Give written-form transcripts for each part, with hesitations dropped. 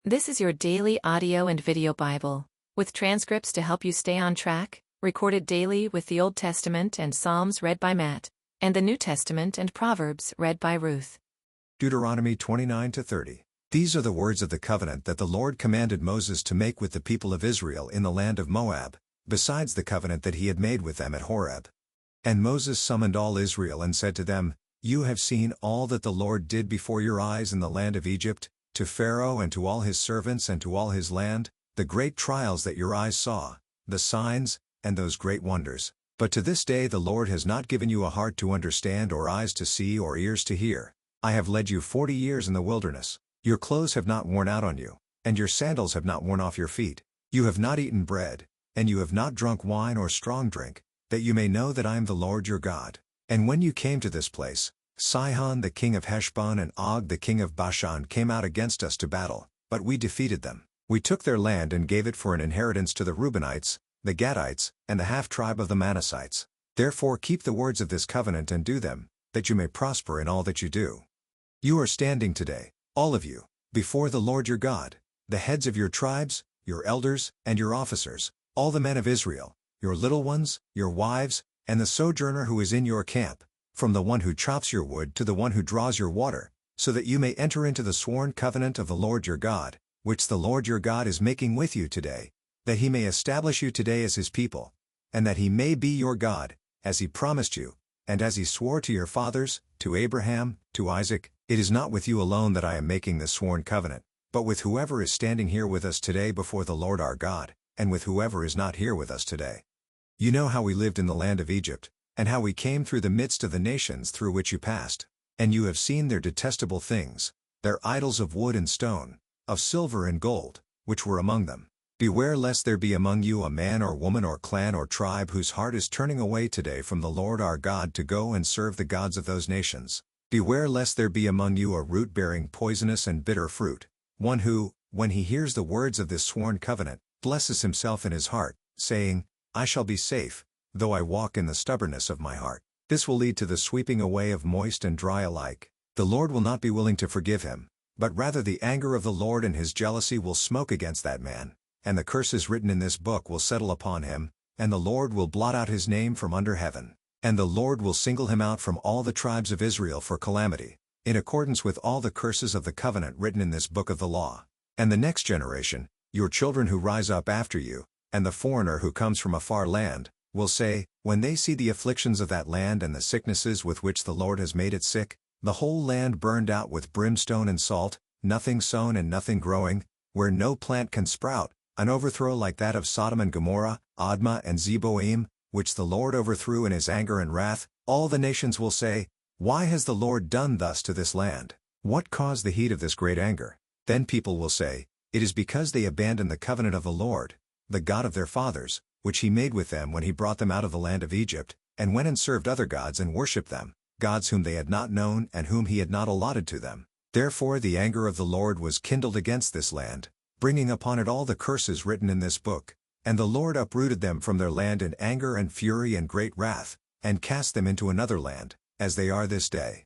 This is your daily audio and video Bible, with transcripts to help you stay on track, recorded daily with the Old Testament and Psalms read by Matt, and the New Testament and Proverbs read by Ruth. Deuteronomy 29-30. These are the words of the covenant that the Lord commanded Moses to make with the people of Israel in the land of Moab, besides the covenant that he had made with them at Horeb. And Moses summoned all Israel and said to them, You have seen all that the Lord did before your eyes in the land of Egypt, to Pharaoh and to all his servants and to all his land, the great trials that your eyes saw, the signs, and those great wonders. But to this day the Lord has not given you a heart to understand or eyes to see or ears to hear. I have led you 40 years in the wilderness. Your clothes have not worn out on you, and your sandals have not worn off your feet. You have not eaten bread, and you have not drunk wine or strong drink, that you may know that I am the Lord your God. And when you came to this place, Sihon the king of Heshbon and Og the king of Bashan came out against us to battle, but we defeated them. We took their land and gave it for an inheritance to the Reubenites, the Gadites, and the half-tribe of the Manassites. Therefore keep the words of this covenant and do them, that you may prosper in all that you do. You are standing today, all of you, before the Lord your God, the heads of your tribes, your elders, and your officers, all the men of Israel, your little ones, your wives, and the sojourner who is in your camp, from the one who chops your wood to the one who draws your water, so that you may enter into the sworn covenant of the Lord your God, which the Lord your God is making with you today, that he may establish you today as his people, and that he may be your God, as he promised you, and as he swore to your fathers, to Abraham, to Isaac. It is not with you alone that I am making this sworn covenant, but with whoever is standing here with us today before the Lord our God, and with whoever is not here with us today. You know how we lived in the land of Egypt, and how we came through the midst of the nations through which you passed, and you have seen their detestable things, their idols of wood and stone, of silver and gold, which were among them. Beware lest there be among you a man or woman or clan or tribe whose heart is turning away today from the Lord our God to go and serve the gods of those nations. Beware lest there be among you a root bearing poisonous and bitter fruit, one who, when he hears the words of this sworn covenant, blesses himself in his heart, saying, I shall be safe, though I walk in the stubbornness of my heart. This will lead to the sweeping away of moist and dry alike. The Lord will not be willing to forgive him, but rather the anger of the Lord and his jealousy will smoke against that man, and the curses written in this book will settle upon him, and the Lord will blot out his name from under heaven, and the Lord will single him out from all the tribes of Israel for calamity, in accordance with all the curses of the covenant written in this book of the law. And the next generation, your children who rise up after you, and the foreigner who comes from a far land, will say, when they see the afflictions of that land and the sicknesses with which the Lord has made it sick, the whole land burned out with brimstone and salt, nothing sown and nothing growing, where no plant can sprout, an overthrow like that of Sodom and Gomorrah, Admah and Zeboim, which the Lord overthrew in his anger and wrath, all the nations will say, Why has the Lord done thus to this land? What caused the heat of this great anger? Then people will say, It is because they abandoned the covenant of the Lord, the God of their fathers, which he made with them when he brought them out of the land of Egypt, and went and served other gods and worshipped them, gods whom they had not known and whom he had not allotted to them. Therefore the anger of the Lord was kindled against this land, bringing upon it all the curses written in this book. And the Lord uprooted them from their land in anger and fury and great wrath, and cast them into another land, as they are this day.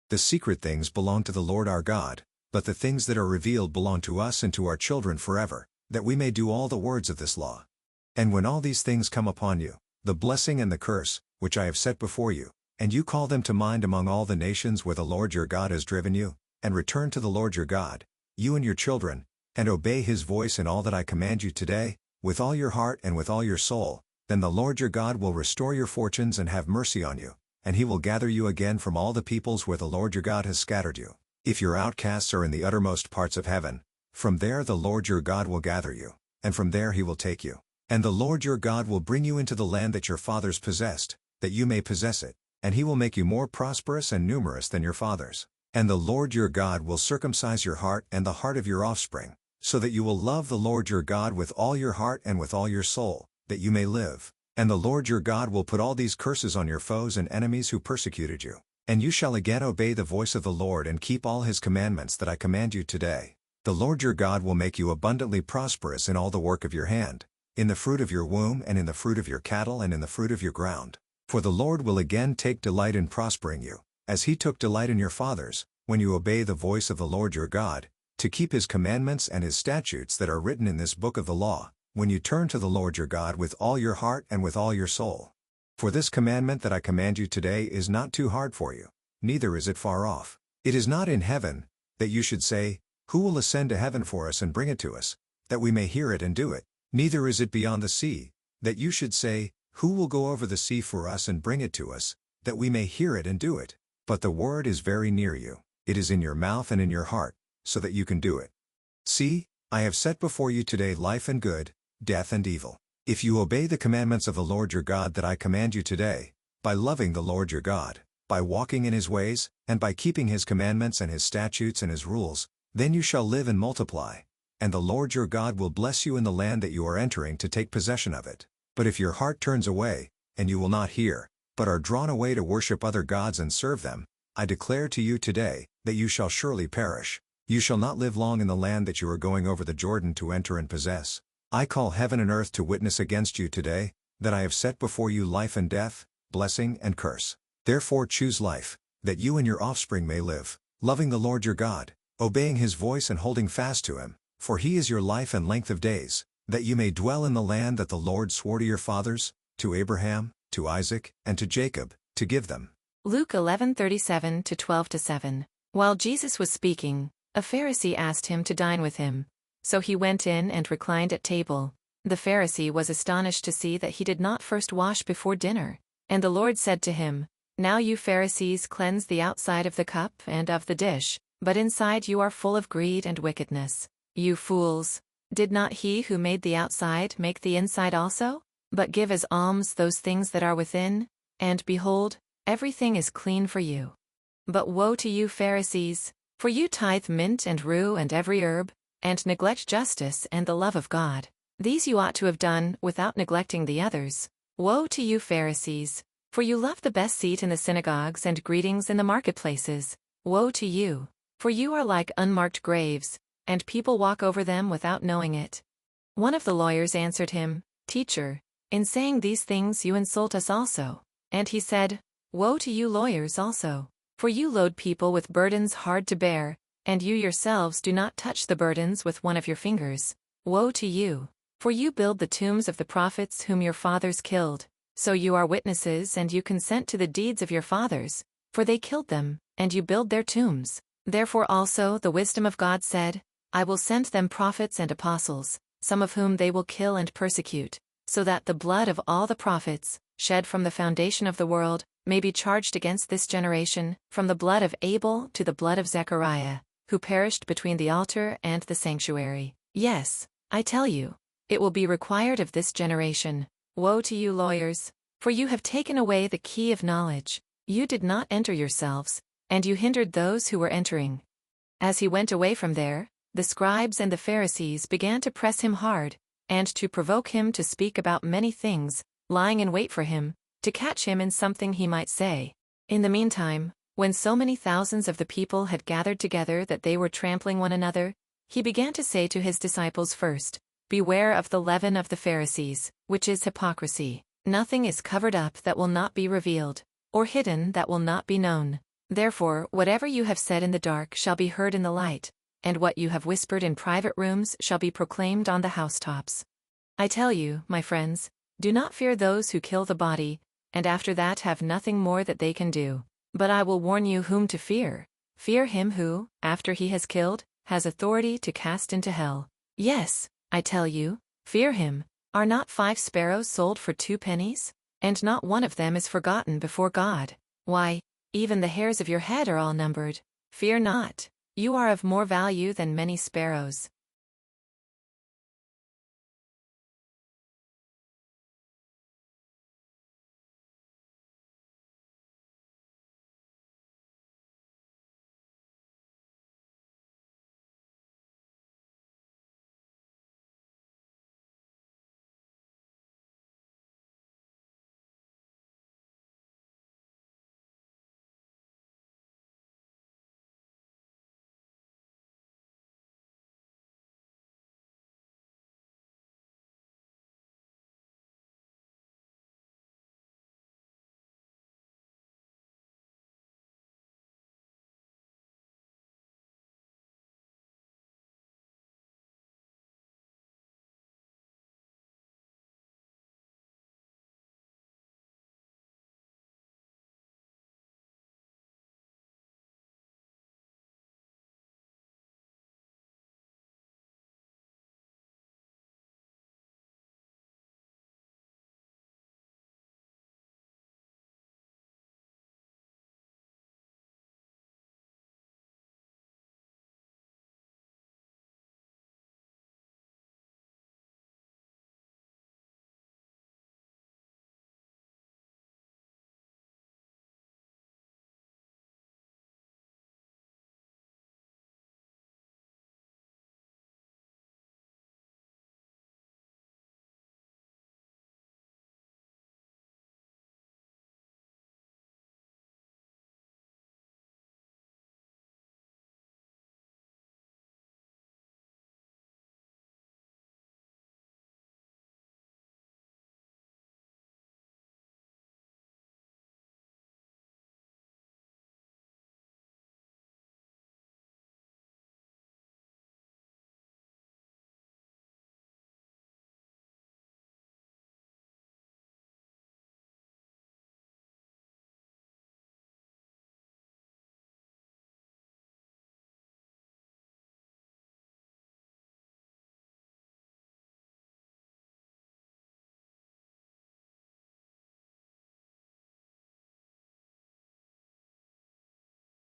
The secret things belong to the Lord our God, but the things that are revealed belong to us and to our children forever, that we may do all the words of this law. And when all these things come upon you, the blessing and the curse, which I have set before you, and you call them to mind among all the nations where the Lord your God has driven you, and return to the Lord your God, you and your children, and obey his voice in all that I command you today, with all your heart and with all your soul, then the Lord your God will restore your fortunes and have mercy on you, and he will gather you again from all the peoples where the Lord your God has scattered you. If your outcasts are in the uttermost parts of heaven, from there the Lord your God will gather you, and from there he will take you. And the Lord your God will bring you into the land that your fathers possessed, that you may possess it, and he will make you more prosperous and numerous than your fathers. And the Lord your God will circumcise your heart and the heart of your offspring, so that you will love the Lord your God with all your heart and with all your soul, that you may live. And the Lord your God will put all these curses on your foes and enemies who persecuted you. And you shall again obey the voice of the Lord and keep all his commandments that I command you today. The Lord your God will make you abundantly prosperous in all the work of your hand, in the fruit of your womb and in the fruit of your cattle and in the fruit of your ground. For the Lord will again take delight in prospering you, as he took delight in your fathers, when you obey the voice of the Lord your God, to keep his commandments and his statutes that are written in this book of the law, when you turn to the Lord your God with all your heart and with all your soul. For this commandment that I command you today is not too hard for you, neither is it far off. It is not in heaven, that you should say, Who will ascend to heaven for us and bring it to us, that we may hear it and do it? Neither is it beyond the sea, that you should say, Who will go over the sea for us and bring it to us, that we may hear it and do it? But the word is very near you, it is in your mouth and in your heart, so that you can do it. See, I have set before you today life and good, death and evil. If you obey the commandments of the Lord your God that I command you today, by loving the Lord your God, by walking in his ways, and by keeping his commandments and his statutes and his rules, then you shall live and multiply, and the Lord your God will bless you in the land that you are entering to take possession of it. But if your heart turns away, and you will not hear, but are drawn away to worship other gods and serve them, I declare to you today, that you shall surely perish. You shall not live long in the land that you are going over the Jordan to enter and possess. I call heaven and earth to witness against you today, that I have set before you life and death, blessing and curse. Therefore choose life, that you and your offspring may live, loving the Lord your God, obeying his voice and holding fast to him, for he is your life and length of days, that you may dwell in the land that the Lord swore to your fathers, to Abraham, to Isaac, and to Jacob, to give them. Luke 11:37-12-7. While Jesus was speaking, a Pharisee asked him to dine with him. So he went in and reclined at table. The Pharisee was astonished to see that he did not first wash before dinner. And the Lord said to him, Now you Pharisees cleanse the outside of the cup and of the dish, but inside you are full of greed and wickedness. You fools! Did not he who made the outside make the inside also? But give as alms those things that are within, and behold, everything is clean for you. But woe to you Pharisees! For you tithe mint and rue and every herb, and neglect justice and the love of God. These you ought to have done without neglecting the others. Woe to you Pharisees! For you love the best seat in the synagogues and greetings in the marketplaces. Woe to you! For you are like unmarked graves, and people walk over them without knowing it. One of the lawyers answered him, Teacher, in saying these things you insult us also. And he said, Woe to you lawyers also! For you load people with burdens hard to bear, and you yourselves do not touch the burdens with one of your fingers. Woe to you! For you build the tombs of the prophets whom your fathers killed. So you are witnesses and you consent to the deeds of your fathers, for they killed them, and you build their tombs. Therefore also the wisdom of God said, I will send them prophets and apostles, some of whom they will kill and persecute, so that the blood of all the prophets, shed from the foundation of the world, may be charged against this generation, from the blood of Abel to the blood of Zechariah, who perished between the altar and the sanctuary. Yes, I tell you, it will be required of this generation. Woe to you lawyers! For you have taken away the key of knowledge. You did not enter yourselves, and you hindered those who were entering. As he went away from there, the scribes and the Pharisees began to press him hard, and to provoke him to speak about many things, lying in wait for him, to catch him in something he might say. In the meantime, when so many thousands of the people had gathered together that they were trampling one another, he began to say to his disciples first, Beware of the leaven of the Pharisees, which is hypocrisy. Nothing is covered up that will not be revealed, or hidden that will not be known. Therefore whatever you have said in the dark shall be heard in the light, and what you have whispered in private rooms shall be proclaimed on the housetops. I tell you, my friends, do not fear those who kill the body, and after that have nothing more that they can do. But I will warn you whom to fear. Fear him who, after he has killed, has authority to cast into hell. Yes, I tell you, fear him. Are not 5 sparrows sold for 2 pennies? And not one of them is forgotten before God. Why, even the hairs of your head are all numbered. Fear not, you are of more value than many sparrows.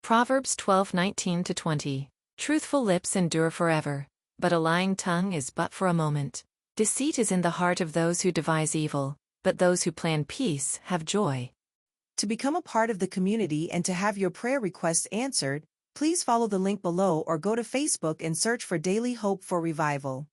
Proverbs 12:19-20. Truthful lips endure forever, but a lying tongue is but for a moment. Deceit is in the heart of those who devise evil, but those who plan peace have joy. To become a part of the community and to have your prayer requests answered, please follow the link below or go to Facebook and search for Daily Hope for Revival.